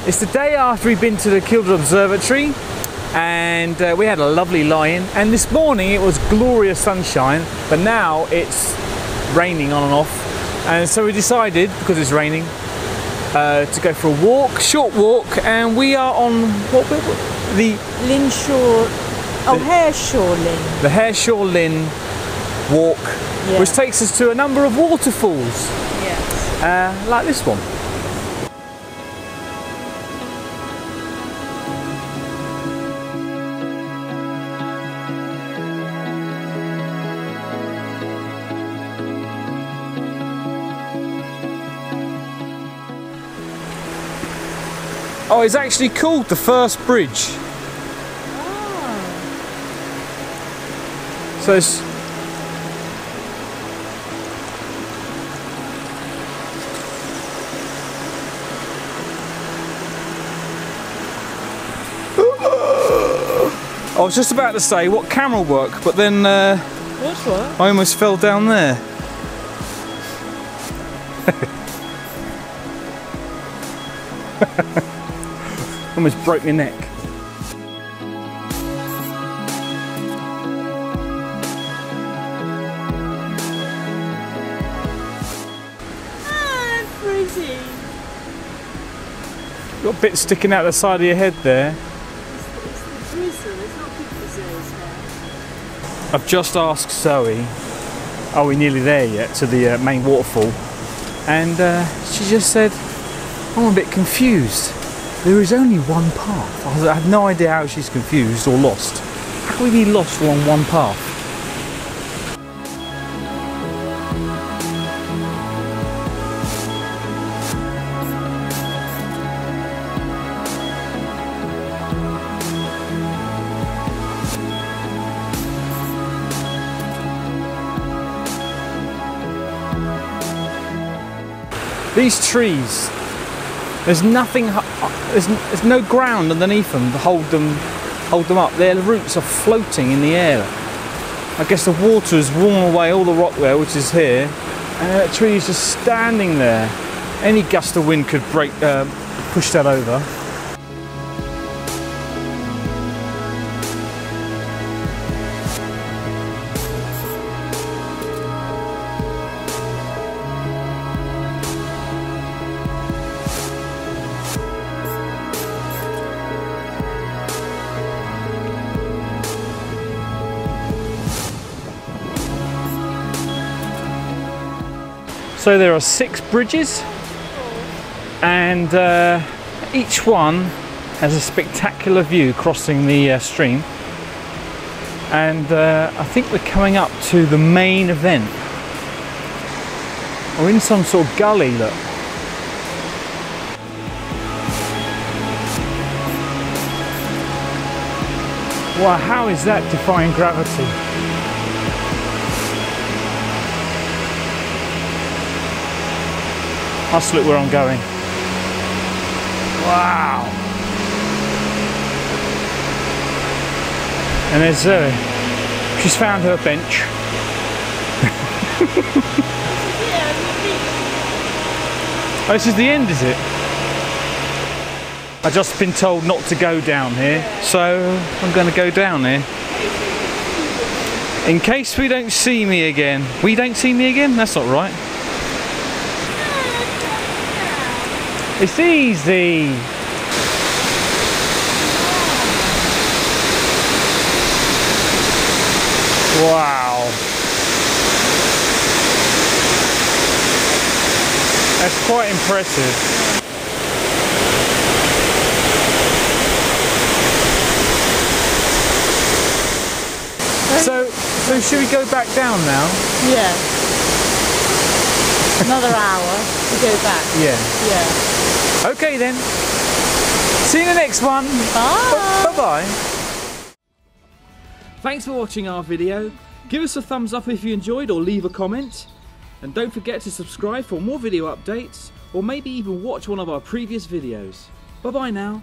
It's the day after we've been to the Kilda Observatory, and we had a lovely lie-in, and this morning it was glorious sunshine, but now it's raining on and off, and so we decided, because it's raining, to go for a walk, short walk, and we are on the Linn Shore, Hareshaw Linn. The Hareshaw Linn walk, yeah, which takes us to a number of waterfalls, yes, like this one. Oh, it's actually called the first bridge. Oh. So it's... I was just about to say what camera work, but then What? I almost fell down there. Almost broke my neck. Ah, pretty. Got a bit sticking out the side of your head there. It's the drizzle, it's not good for Zoe's hair. I've just asked Zoe, are we nearly there yet, to the main waterfall? And she just said, I'm a bit confused. There is only one path. I have no idea how she's confused or lost. How can we be lost along one path? These trees, there's nothing, there's no ground underneath them to hold them up. Their roots are floating in the air. I guess the water has worn away all the rock there, which is here, and that tree is just standing there. Any gust of wind could push that over. So there are 6 bridges, and each one has a spectacular view crossing the stream, and I think we're coming up to the main event. We're in some sort of gully, look. Wow, how is that defying gravity? Must look where I'm going. Wow! And there's Zoe. She's found her bench. Oh, this is the end, is it? I've just been told not to go down here, so I'm going to go down here. In case we don't see me again. We don't see me again? That's not right. It's easy. Wow. That's quite impressive. So should we go back down now? Yeah. Another hour to go back. Yeah. Yeah. Okay then. See you in the next one. Bye. Bye-bye. Thanks for watching our video. Give us a thumbs up if you enjoyed, or leave a comment. And don't forget to subscribe for more video updates, or maybe even watch one of our previous videos. Bye bye now.